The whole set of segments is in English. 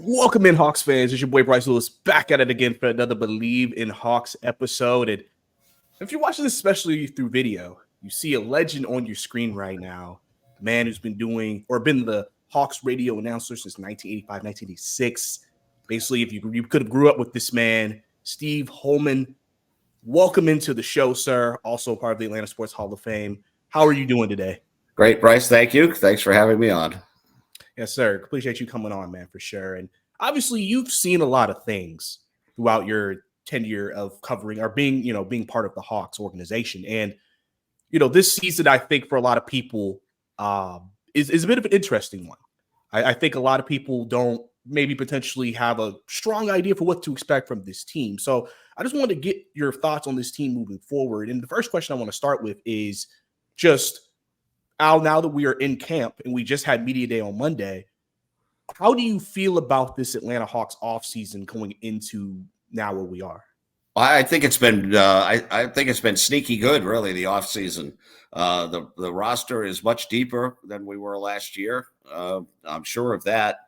Welcome in, Hawks fans. It's your boy Bryce Lewis back at it again for another Believe in Hawks episode. And if you're watching this especially through video, you see a legend on your screen right now. A man who's been been the Hawks radio announcer since 1985, 1986. Basically, if you could have grew up with this man, Steve Holman. Welcome into the show, sir. Also part of the Atlanta Sports Hall of Fame. How are you doing today? Great, Bryce. Thank you. Thanks for having me on. Yes, sir. Appreciate you coming on, man, for sure. And obviously, you've seen a lot of things throughout your tenure of covering or being part of the Hawks organization. And, this season, I think for a lot of people is a bit of an interesting one. I think a lot of people don't maybe potentially have a strong idea for what to expect from this team. So I just wanted to get your thoughts on this team moving forward. And the first question I want to start with is just, Al, now that we are in camp and we just had media day on Monday, how do you feel about this Atlanta Hawks offseason going into now where we are? I think it's been I think it's been sneaky good, really, the offseason. The roster is much deeper than we were last year. I'm sure of that.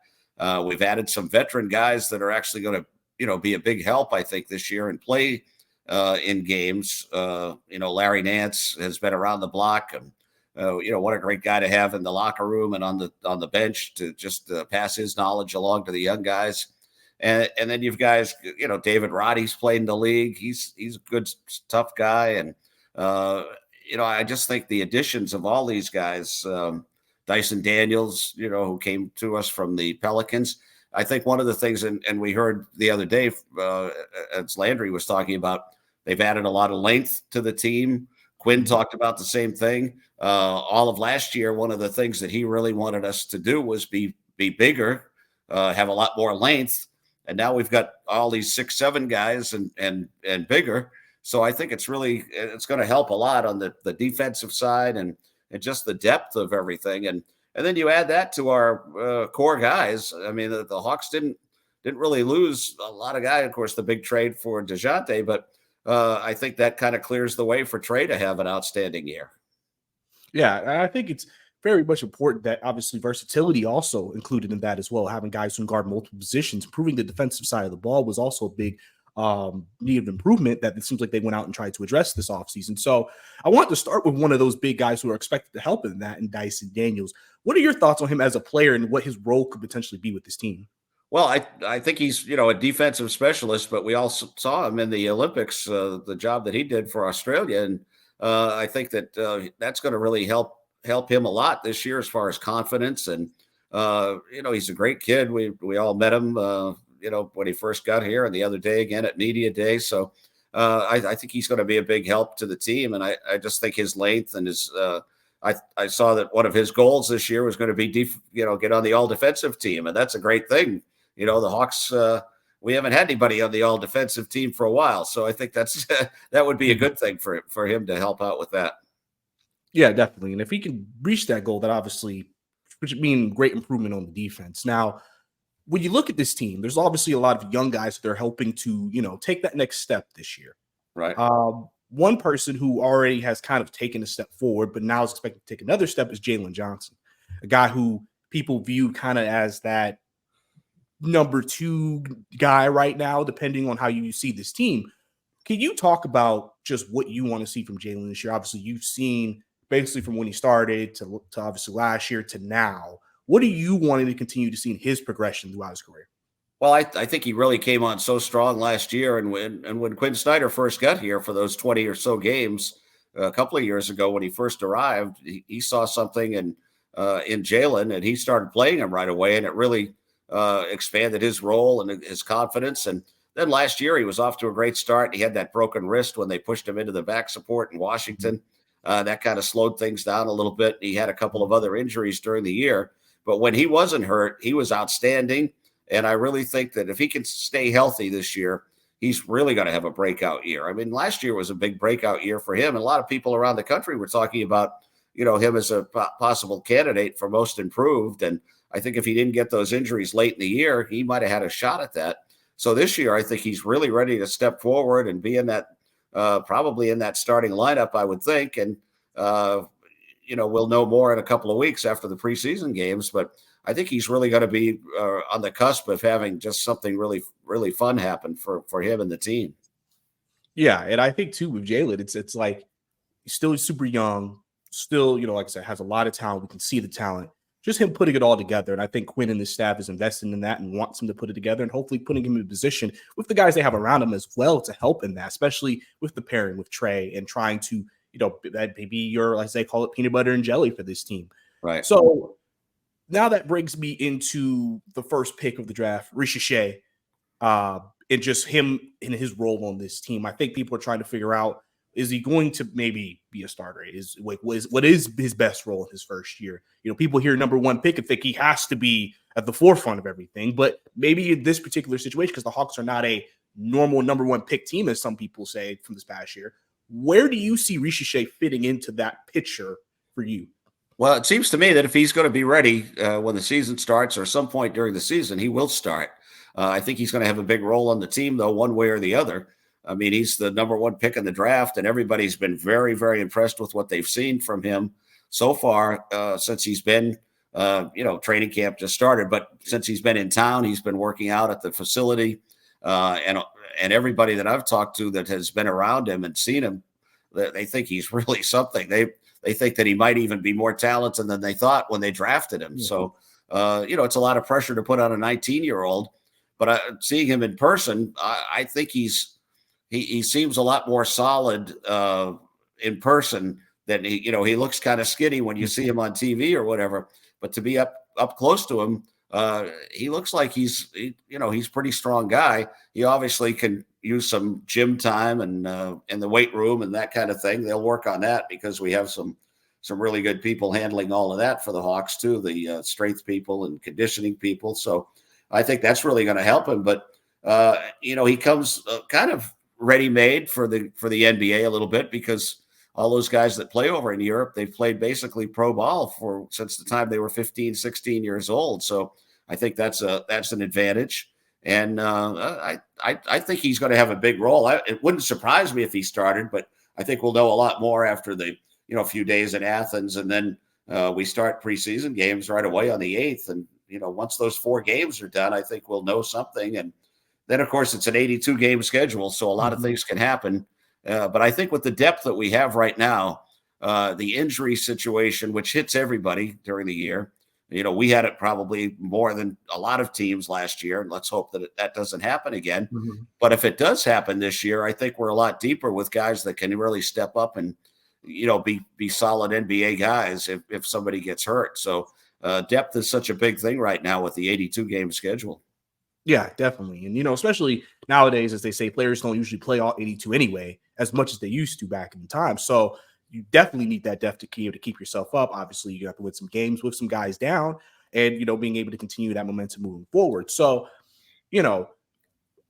We've added some veteran guys that are actually going to be a big help, I think, this year and play in games. Larry Nance has been around the block, and what a great guy to have in the locker room and on the bench to just pass his knowledge along to the young guys. And then you've guys, David Roddy's played in the league. He's a good, tough guy. And, I just think the additions of all these guys, Dyson Daniels, who came to us from the Pelicans. I think one of the things, and we heard the other day, as Landry was talking about, they've added a lot of length to the team. Quinn talked about the same thing. All of last year, one of the things that he really wanted us to do was be bigger, have a lot more length. And now we've got all these 6'7" guys and bigger. So I think it's going to help a lot on the defensive side and just the depth of everything. And then you add that to our core guys. I mean, the Hawks didn't really lose a lot of guys. Of course, the big trade for DeJounte, but I think that kind of clears the way for Trae to have an outstanding year. Yeah, I think it's very much important that obviously versatility also included in that as well. Having guys who can guard multiple positions, improving the defensive side of the ball was also a big need of improvement that it seems like they went out and tried to address this offseason. So I want to start with one of those big guys who are expected to help in that, in Dyson Daniels. What are your thoughts on him as a player and what his role could potentially be with this team? Well, I think he's, a defensive specialist, but we all saw him in the Olympics, the job that he did for Australia. And I think that that's going to really help him a lot this year as far as confidence. And, he's a great kid. We all met him, when he first got here and the other day again at media day. So I think he's going to be a big help to the team. And I just think his length and his I saw that one of his goals this year was going to be, get on the all defensive team. And that's a great thing. The Hawks, we haven't had anybody on the all defensive team for a while. So I think that would be a good thing for him to help out with that. Yeah, definitely. And if he can reach that goal, that obviously would mean great improvement on the defense. Now, when you look at this team, there's obviously a lot of young guys that are helping to, take that next step this year. Right. One person who already has kind of taken a step forward, but now is expected to take another step is Jalen Johnson, a guy who people view kind of as that number 2 guy right now, depending on how you see this team. Can you talk about just what you want to see from Jalen this year? Obviously, you've seen basically from when he started to obviously last year to now. What are you wanting to continue to see in his progression throughout his career? Well, I think he really came on so strong last year. And when Quinn Snyder first got here for those 20 or so games a couple of years ago when he first arrived, he saw something in Jalen, and he started playing him right away. And it really expanded his role and his confidence. And then last year he was off to a great start. He had that broken wrist when they pushed him into the back support in Washington. That kind of slowed things down a little bit. He had a couple of other injuries during the year. But when he wasn't hurt, he was outstanding. And I really think that if he can stay healthy this year, he's really going to have a breakout year. I mean, last year was a big breakout year for him. And a lot of people around the country were talking about, him as a possible candidate for most improved. And I think if he didn't get those injuries late in the year, he might have had a shot at that. So this year, I think he's really ready to step forward and be in that, probably in that starting lineup, I would think. And, we'll know more in a couple of weeks after the preseason games. But I think he's really going to be on the cusp of having just something really, really fun happen for him and the team. Yeah, and I think too with Jalen, it's like he's still super young, still, like I said, has a lot of talent. We can see the talent. Just him putting it all together. And I think Quinn and his staff is investing in that and wants him to put it together and hopefully putting him in a position with the guys they have around him as well to help in that, especially with the pairing with Trae and trying to, that maybe your, as they call it, peanut butter and jelly for this team. Right. So now that brings me into the first pick of the draft, Risacher, and just him in his role on this team. I think people are trying to figure out, is he going to maybe be a starter? What is his best role in his first year? People hear number one pick and think he has to be at the forefront of everything, but maybe in this particular situation, because the Hawks are not a normal number one pick team, as some people say from this past year, where do you see Risacher fitting into that picture for you? Well, it seems to me that if he's going to be ready when the season starts or some point during the season, he will start. I think he's going to have a big role on the team, though, one way or the other. I mean, he's the number one pick in the draft, and everybody's been very, very impressed with what they've seen from him so far since he's been, training camp just started. But since he's been in town, he's been working out at the facility. And everybody that I've talked to that has been around him and seen him, they think he's really something. They think that he might even be more talented than they thought when they drafted him. Mm-hmm. So, it's a lot of pressure to put on a 19-year-old. But seeing him in person, I think he seems a lot more solid in person than he looks kind of skinny when you see him on TV or whatever. But to be up close to him, he looks like he's a pretty strong guy. He obviously can use some gym time and in the weight room and that kind of thing. They'll work on that because we have some really good people handling all of that for the Hawks too, the strength people and conditioning people. So I think that's really going to help him. But he comes kind of ready-made for the NBA a little bit because all those guys that play over in Europe, they've played basically pro ball since the time they were 15, 16 years old. So I think that's an advantage. And I think he's going to have a big role. It wouldn't surprise me if he started, but I think we'll know a lot more after the few days in Athens, and then we start preseason games right away on the 8th. And once those 4 games are done, I think we'll know something. And then, of course, it's an 82-game schedule, so a lot of things can happen. But I think with the depth that we have right now, the injury situation, which hits everybody during the year, we had it probably more than a lot of teams last year, and let's hope that doesn't happen again. Mm-hmm. But if it does happen this year, I think we're a lot deeper with guys that can really step up and be solid NBA guys if somebody gets hurt. So depth is such a big thing right now with the 82-game schedule. Yeah, definitely. And, especially nowadays, as they say, players don't usually play all 82 anyway, as much as they used to back in the time. So you definitely need that depth to keep yourself up. Obviously, you have to win some games with some guys down and, being able to continue that momentum moving forward. So,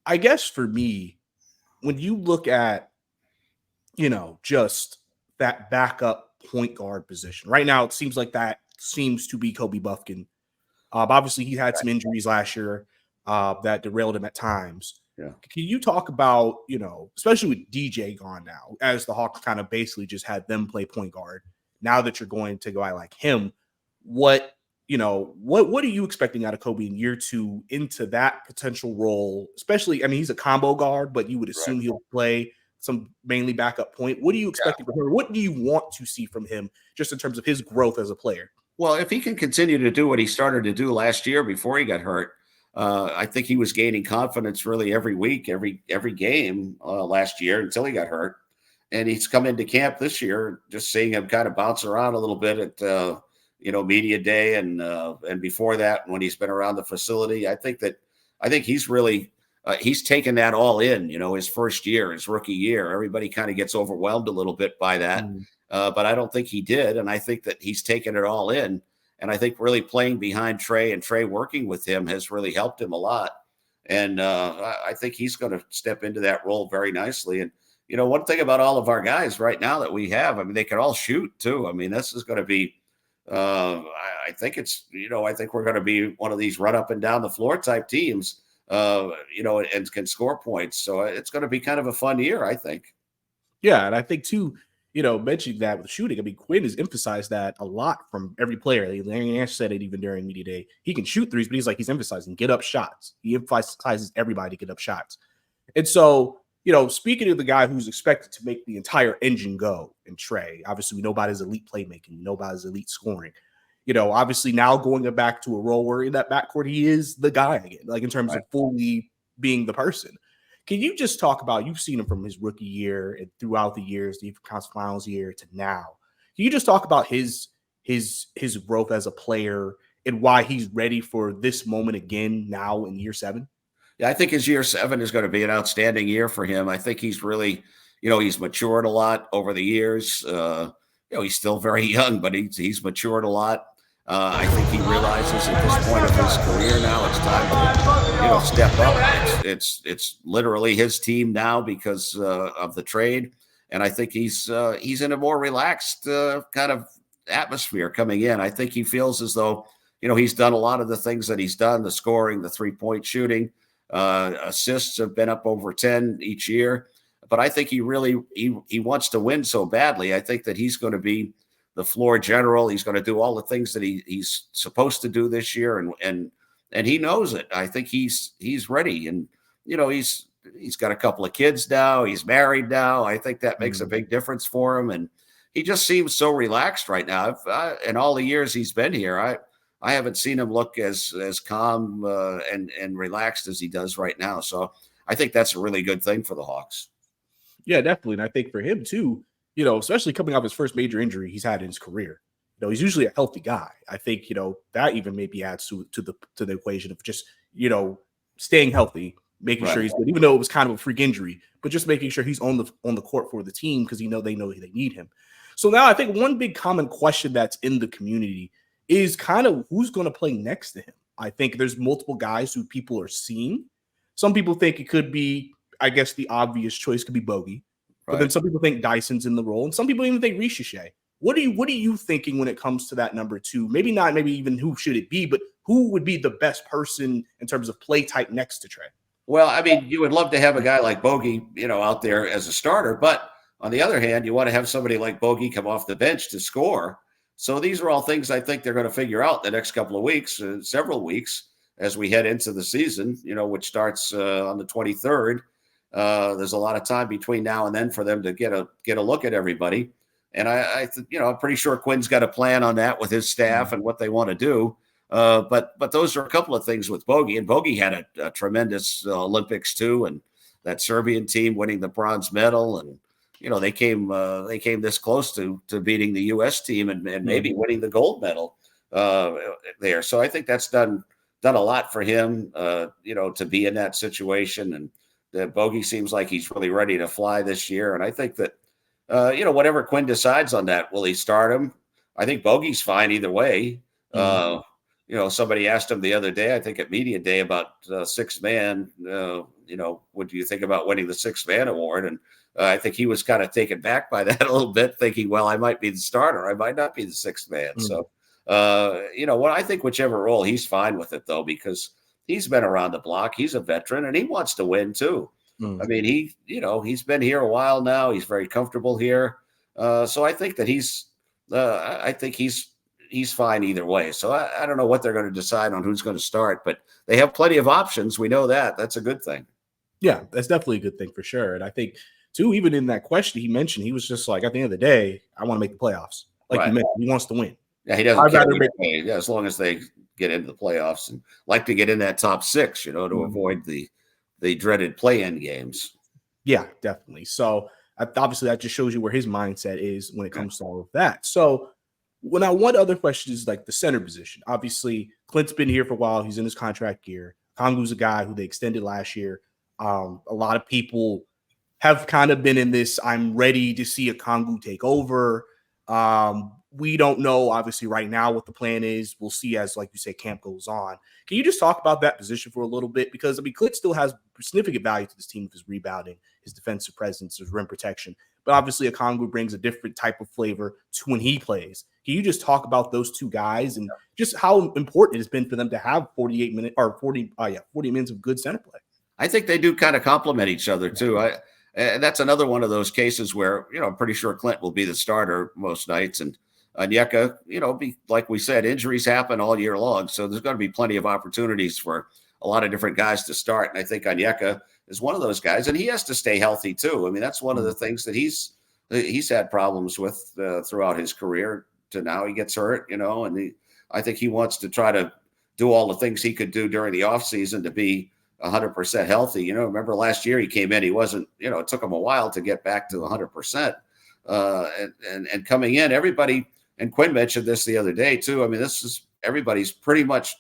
I guess for me, when you look at, just that backup point guard position right now, it seems like that seems to be Kobe Buffkin. Obviously, he had some injuries last year that derailed him at times. Yeah. Can you talk about, especially with DJ gone now, as the Hawks kind of basically just had them play point guard. Now that you're going to go out like him, what are you expecting out of Kobe in year 2 into that potential role? Especially, I mean, he's a combo guard, but you would assume he'll play some mainly backup point. What are you expecting from him? What do you want to see from him just in terms of his growth as a player? Well, if he can continue to do what he started to do last year before he got hurt, I think he was gaining confidence really every week, every game last year until he got hurt. And he's come into camp this year, just seeing him kind of bounce around a little bit at, media day and before that when he's been around the facility. I think he's really he's taken that all in, his first year, his rookie year. Everybody kind of gets overwhelmed a little bit by that. But I don't think he did. And I think that he's taken it all in. And I think really playing behind Trae and Trae working with him has really helped him a lot. And I think he's going to step into that role very nicely. And, one thing about all of our guys right now that we have, I mean, they can all shoot too. I mean, this is going to be, I think we're going to be one of these run up and down the floor type teams, and can score points. So it's going to be kind of a fun year, I think. Yeah. And I think too, mentioning that with shooting, I mean, Quinn has emphasized that a lot from every player. Larry Nance said it even during media day. He can shoot threes, but he's emphasizing get up shots. He emphasizes everybody to get up shots. And so, speaking of the guy who's expected to make the entire engine go in Trae, obviously we know about his elite playmaking, we know about his elite scoring. Obviously now going back to a role where in that backcourt, he is the guy again, like in terms of fully being the person. Can you just talk about, you've seen him from his rookie year and throughout the years, the conference finals year to now. Can you just talk about his growth as a player and why he's ready for this moment again now in year 7? Yeah, I think his year 7 is going to be an outstanding year for him. I think he's really, he's matured a lot over the years. He's still very young, but he's matured a lot. I think he realizes at this point of his career now it's time to, step up. It's literally his team now because of the trade, and I think he's in a more relaxed kind of atmosphere coming in. I think he feels as though he's done a lot of the things that he's done: the scoring, the 3-point shooting, assists have been up over 10 each year. But I think he wants to win so badly. I think that he's going to be the floor general. He's going to do all the things that he's supposed to do this year, and he knows it. I think he's ready, and he's got a couple of kids now. He's married now. I think that makes a big difference for him, and he just seems so relaxed right now. In all the years he's been here, I haven't seen him look as calm and relaxed as he does right now. So I think that's a really good thing for the Hawks. Yeah, definitely, and I think for him too. Especially coming off his first major injury he's had in his career. He's usually a healthy guy. I think, that even maybe adds to the equation of just, staying healthy, making sure he's good, even though it was kind of a freak injury, but just making sure he's on the court for the team because they know they need him. So now I think one big common question that's in the community is kind of who's going to play next to him. I think there's multiple guys who people are seeing. Some people think it could be, I guess the obvious choice could be Bogey. But then some people think Dyson's in the role, and some people even think Risacher. What are you thinking when it comes to that number 2? Maybe not, maybe even who should it be, but who would be the best person in terms of play type next to Trae? Well, I mean, you would love to have a guy like Bogey, out there as a starter, but on the other hand, you want to have somebody like Bogey come off the bench to score. So these are all things I think they're going to figure out the next couple of weeks, several weeks, as we head into the season, which starts on the 23rd. There's a lot of time between now and then for them to get a look at everybody. And I'm pretty sure Quinn's got a plan on that with his staff and what they want to do. But those are a couple of things with Bogey, and Bogey had a tremendous Olympics too. And that Serbian team winning the bronze medal, and, they came this close to beating the U.S. team and maybe winning the gold medal there. So I think that's done a lot for him, to be in that situation. And that Bogey seems like he's really ready to fly this year. And I think that, whatever Quinn decides on that, will he start him? I think Bogey's fine either way. Somebody asked him the other day, I think at media day, about sixth man, what do you think about winning the sixth man award? And I think he was kind of taken back by that a little bit, thinking, well, I might be the starter. I might not be the sixth man. So, I think whichever role, he's fine with it though, because he's been around the block. He's a veteran and he wants to win too. I mean, he's been here a while now. He's very comfortable here. So I think that he's fine either way. So I don't know what they're going to decide on who's going to start, but they have plenty of options. We know that. That's a good thing. Yeah, that's definitely a good thing for sure. And I think too, even in that question he mentioned, he was just like, at the end of the day, I want to make the playoffs. Like you mentioned, he wants to win. Yeah, he doesn't care as long as they get into the playoffs and like to get in that top 6, to avoid the dreaded play-in games. Yeah, definitely. So obviously that just shows you where his mindset is when it comes to all of that. So one other question is like the center position. Obviously, Clint's been here for a while. He's in his contract year. Kongu's a guy who they extended last year. A lot of people have kind of been in this, I'm ready to see a Kongu take over. We don't know, obviously, right now what the plan is. We'll see as, like you say, camp goes on. Can you just talk about that position for a little bit? Because, I mean, Clint still has significant value to this team with his rebounding, his defensive presence, his rim protection. But obviously, Okongwu brings a different type of flavor to when he plays. Can you just talk about those two guys and just how important it has been for them to have 40 minutes of good center play? I think they do kind of complement each other, too. And that's another one of those cases where, I'm pretty sure Clint will be the starter most nights. And Onyeka, be like we said, injuries happen all year long. So there's going to be plenty of opportunities for a lot of different guys to start. And I think Onyeka is one of those guys. And he has to stay healthy, too. I mean, that's one of the things that he's had problems with throughout his career to now. He gets hurt, and I think he wants to try to do all the things he could do during the offseason to be 100% healthy. Remember last year he came in, he wasn't, it took him a while to get back to 100%. And coming in, everybody, and Quinn mentioned this the other day too. I mean, everybody's pretty much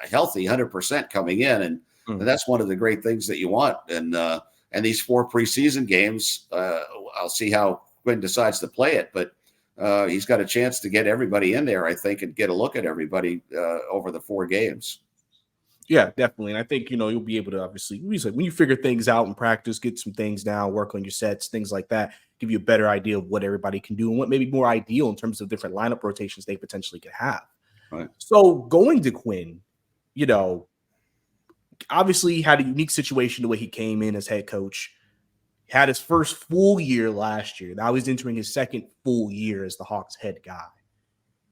healthy, 100% coming in. And that's one of the great things that you want. And these 4 preseason games, I'll see how Quinn decides to play it, but he's got a chance to get everybody in there, I think, and get a look at everybody over the 4 games. Yeah, definitely. And I think, you'll be able to obviously, when you figure things out in practice, get some things down, work on your sets, things like that, give you a better idea of what everybody can do and what may be more ideal in terms of different lineup rotations they potentially could have. Right. So going to Quinn, obviously he had a unique situation the way he came in as head coach, had his first full year last year. Now he's entering his second full year as the Hawks head guy.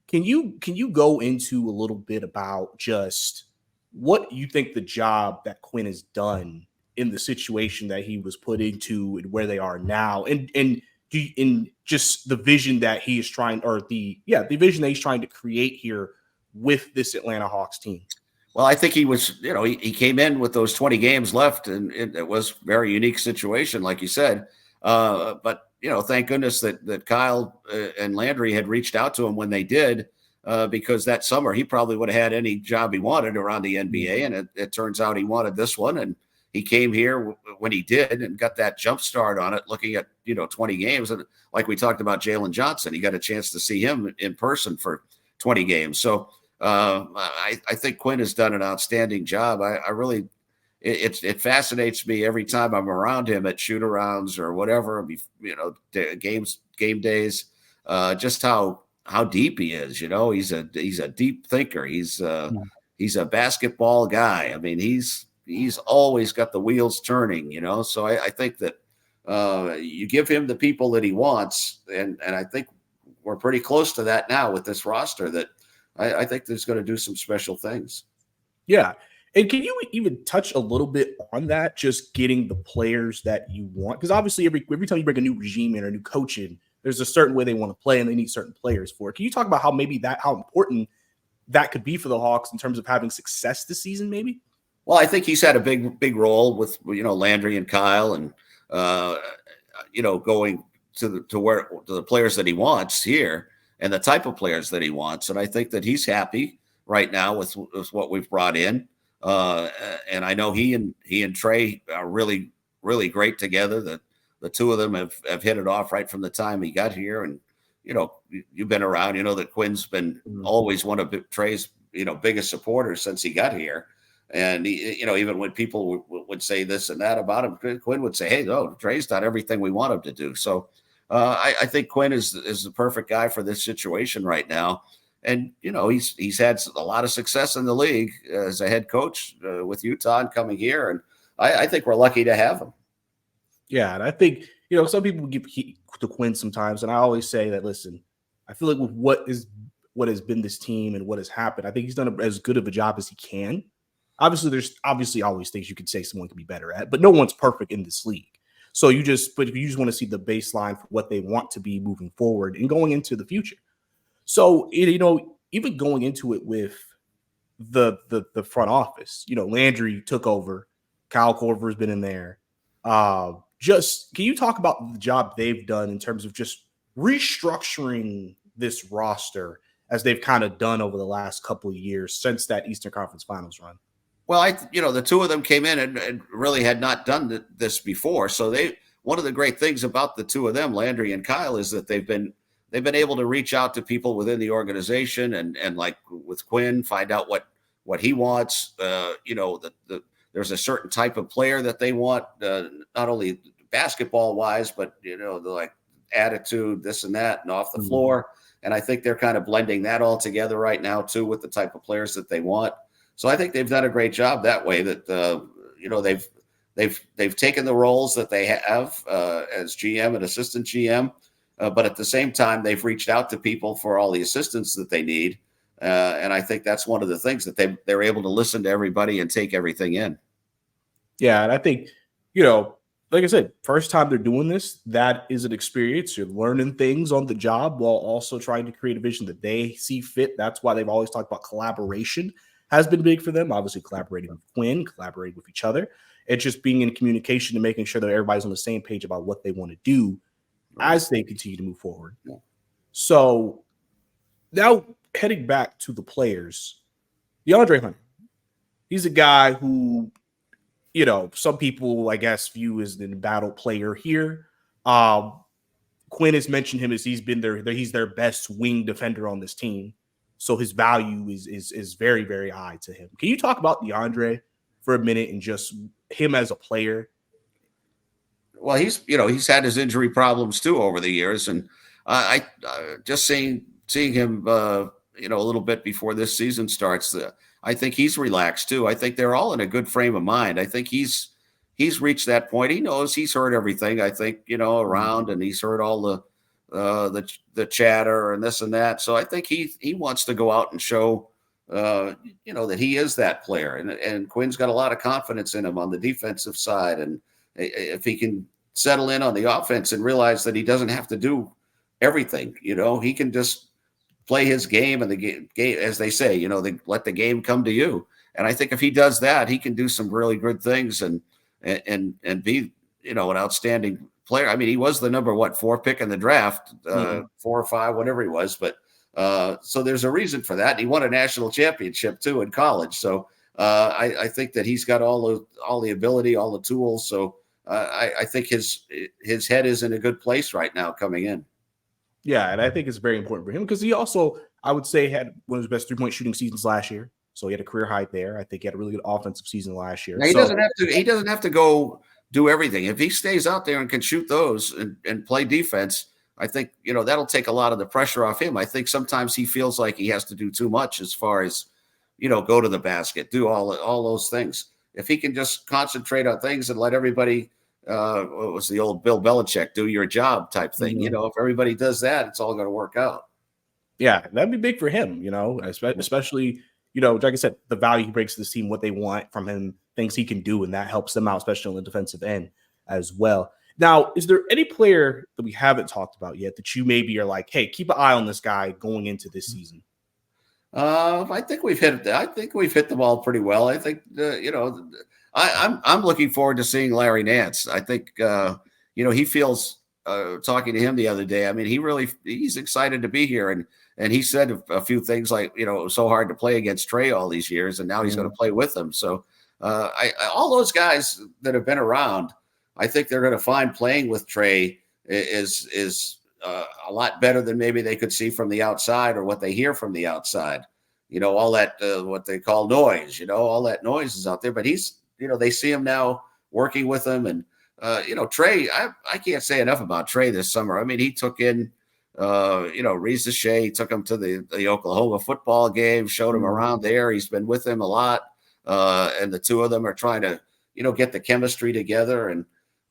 Can you go into a little bit about just what you think the job that Quinn has done in the situation that he was put into and where they are now, and in just the vision that he is trying, or the vision that he's trying to create here with this Atlanta Hawks team? Well, I think he was, he came in with those 20 games left, and it was a very unique situation, like you said. But thank goodness that Kyle and Landry had reached out to him when they did. Because that summer he probably would have had any job he wanted around the NBA. And it turns out he wanted this one. And he came here when he did and got that jump start on it, looking at, 20 games. And like we talked about Jalen Johnson, he got a chance to see him in person for 20 games. So I think Quinn has done an outstanding job. I really, it fascinates me every time I'm around him at shoot-arounds or whatever, game days, just how deep he is. He's a deep thinker. He's a basketball guy. I mean, he's always got the wheels turning, so I think that you give him the people that he wants, and I think we're pretty close to that now with this roster, that I think there's going to do some special things. Yeah. And can you even touch a little bit on that, just getting the players that you want? Because obviously every time you bring a new regime in or a new coach in, there's a certain way they want to play and they need certain players for it. Can you talk about how important that could be for the Hawks in terms of having success this season, maybe? Well, I think he's had a big role with, Landry and Kyle, and, going to the players that he wants here and the type of players that he wants. And I think that he's happy right now with what we've brought in. And I know he and Trae are really, really great together. The two of them have hit it off right from the time he got here. And, you've been around, that Quinn's been always one of Trae's, biggest supporters since he got here. And, even when people would say this and that about him, Quinn would say, hey, no, Trae's done everything we want him to do. So I think Quinn is the perfect guy for this situation right now. And, he's had a lot of success in the league as a head coach with Utah and coming here. And I think we're lucky to have him. Yeah, and I think, some people give heat to Quinn sometimes, and I always say that, listen, I feel like with what has been this team and what has happened, I think he's done as good of a job as he can. Obviously, there's always things you could say someone could be better at, but no one's perfect in this league. So you just want to see the baseline for what they want to be moving forward and going into the future. So, even going into it with the front office, Landry took over, Kyle Korver has been in there. Just can you talk about the job they've done in terms of just restructuring this roster as they've kind of done over the last couple of years since that Eastern Conference Finals run? Well, the two of them came in and really had not done this before. So one of the great things about the two of them, Landry and Kyle, is that they've been able to reach out to people within the organization and like with Quinn, find out what he wants. There's a certain type of player that they want, not only basketball wise, but the like attitude, this and that, and off the floor. And I think they're kind of blending that all together right now too, with the type of players that they want. So I think they've done a great job that way. That they've taken the roles that they have as GM and assistant GM, but at the same time, they've reached out to people for all the assistance that they need. And I think that's one of the things that they're able to listen to everybody and take everything in. Yeah, and I think, like I said, first time they're doing this, that is an experience. You're learning things on the job while also trying to create a vision that they see fit. That's why they've always talked about collaboration has been big for them. Obviously, collaborating with Quinn, collaborating with each other. It's just being in communication and making sure that everybody's on the same page about what they want to do as they continue to move forward. Yeah. So now heading back to the players, DeAndre Hunter, he's a guy who, some people, I guess, view as the battle player here. Quinn has mentioned him as he's their best wing defender on this team. So his value is very, very high to him. Can you talk about DeAndre for a minute and just him as a player? Well, he's had his injury problems too over the years, and I just seeing him, a little bit before this season starts. I think he's relaxed too. I think they're all in a good frame of mind. I think he's reached that point. He knows he's heard everything. I think around, and he's heard all the chatter and this and that. So I think he wants to go out and show that he is that player. And Quinn's got a lot of confidence in him on the defensive side. And if he can settle in on the offense and realize that he doesn't have to do everything, he can just play his game, and the game, as they say, they let the game come to you. And I think if he does that, he can do some really good things and be, an outstanding player. I mean, he was the number 4 pick in the draft, 4 or 5, whatever he was. But so there's a reason for that. He won a national championship too in college. So I think that he's got all the ability, all the tools. So I think his head is in a good place right now coming in. Yeah, and I think it's very important for him because he also, I would say, had one of his best 3-point shooting seasons last year. So he had a career high there. I think he had a really good offensive season last year. Now, he doesn't have to go do everything. If he stays out there and can shoot those and play defense, I think that'll take a lot of the pressure off him. I think sometimes he feels like he has to do too much as far as go to the basket, do all those things. If he can just concentrate on things and let everybody, what was the old Bill Belichick, do your job type thing. If everybody does that, it's all going to work out. Yeah, that'd be big for him, especially, like I said, the value he brings to this team, what they want from him, things he can do, and that helps them out, especially on the defensive end as well. Now, is there any player that we haven't talked about yet that you maybe are like, hey, keep an eye on this guy going into this season? I think we've hit them all pretty well. I think I'm looking forward to seeing Larry Nance. I think he feels, talking to him the other day, I mean, he's excited to be here, and he said a few things like, it was so hard to play against Trae all these years, and now he's going to play with him. So all those guys that have been around, I think they're going to find playing with Trae is a lot better than maybe they could see from the outside or what they hear from the outside. All that what they call noise. All that noise is out there. But he's, they see him now working with them, and Trae. I can't say enough about Trae this summer. I mean, he took in Risacher. He took him to the Oklahoma football game, showed him around there. He's been with him a lot, and the two of them are trying to get the chemistry together. And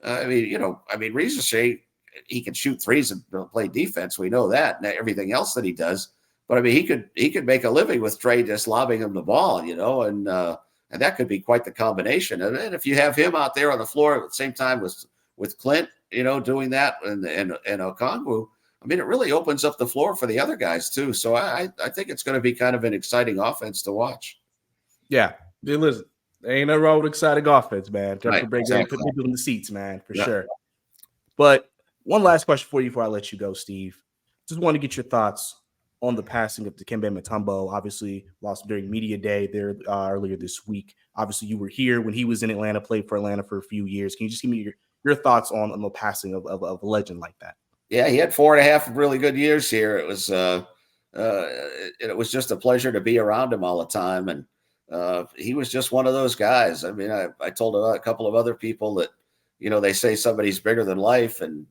Risacher, he can shoot threes and play defense. We know that, and everything else that he does. But I mean, he could make a living with Trae just lobbing him the ball, and that could be quite the combination. And if you have him out there on the floor at the same time with Clint, doing that, and Okongwu, I mean, it really opens up the floor for the other guys too. So I think it's going to be kind of an exciting offense to watch. Yeah, listen, there ain't no wrong with exciting offense, man. Right, exactly. Put people in the seats, man, for sure. But one last question for you before I let you go, Steve. Just want to get your thoughts on the passing of Dikembe Mutombo. Obviously, lost during media day there earlier this week. Obviously, you were here when he was in Atlanta, played for Atlanta for a few years. Can you just give me your thoughts on the passing of a legend like that? Yeah, he had 4.5 really good years here. It was just a pleasure to be around him all the time, and he was just one of those guys. I mean, I told a couple of other people that they say somebody's bigger than life, and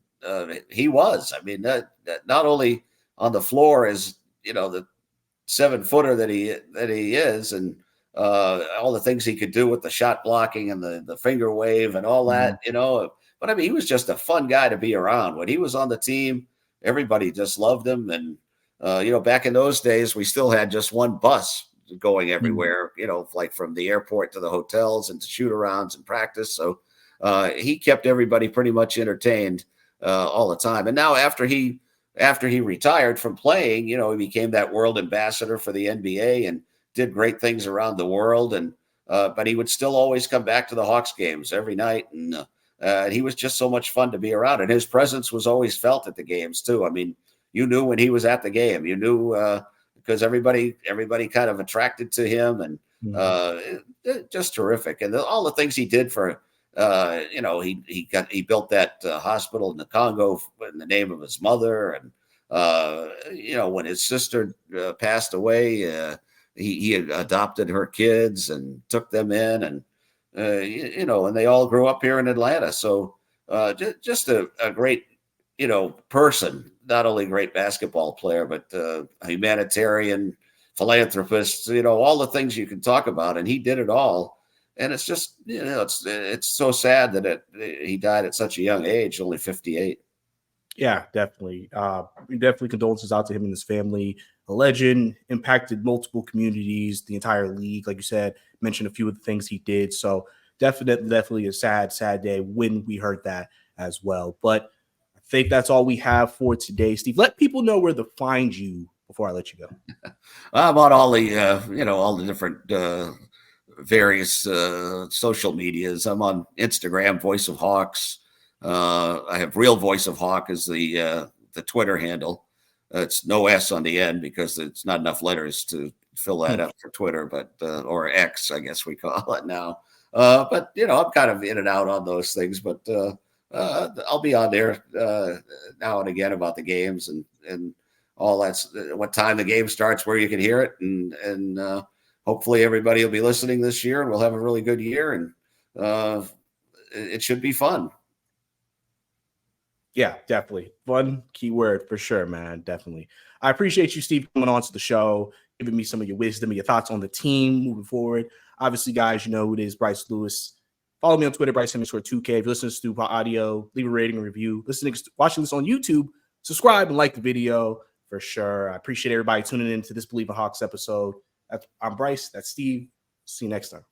he was. I mean, that not only on the floor as the 7-footer that he is, and all the things he could do with the shot blocking and the finger wave and all that, But I mean, he was just a fun guy to be around. When he was on the team, everybody just loved him. And, back in those days, we still had just one bus going everywhere, like from the airport to the hotels and to shoot arounds and practice. So he kept everybody pretty much entertained all the time. And now after he retired from playing, he became that world ambassador for the NBA and did great things around the world. And but he would still always come back to the Hawks games every night. And he was just so much fun to be around. And his presence was always felt at the games too. I mean, you knew when he was at the game, you knew because everybody kind of attracted to him, and just terrific. And all the things he did for, he built that hospital in the Congo in the name of his mother. And, when his sister passed away, he had adopted her kids and took them in, and, and they all grew up here in Atlanta. So just a great, person, not only a great basketball player, but a humanitarian, philanthropist, all the things you can talk about. And he did it all. And it's just, it's so sad that he died at such a young age, only 58. Yeah, definitely. Definitely condolences out to him and his family. A legend, impacted multiple communities, the entire league. Like you said, mentioned a few of the things he did. So definitely a sad day when we heard that as well. But I think that's all we have for today. Steve, let people know where to find you before I let you go. I'm on all the, all the different various social medias. I'm on Instagram, Voice of Hawks. I have Real Voice of Hawk as the Twitter handle. It's no S on the end because it's not enough letters to fill that up for Twitter, but or X, I guess we call it now. But I'm kind of in and out on those things. But I'll be on there now and again about the games and all that's what time the game starts, where you can hear it, and hopefully everybody will be listening this year, and we'll have a really good year, and it should be fun. Yeah, definitely. Fun keyword for sure, man. Definitely. I appreciate you, Steve, coming on to the show, giving me some of your wisdom and your thoughts on the team moving forward. Obviously, guys, you know who it is, Bryce Lewis. Follow me on Twitter, Bryce_2K. If you listen to Stu Audio, leave a rating and review. Watching this on YouTube, subscribe and like the video for sure. I appreciate everybody tuning in to this Believe in Hawks episode. I'm Bryce. That's Steve. See you next time.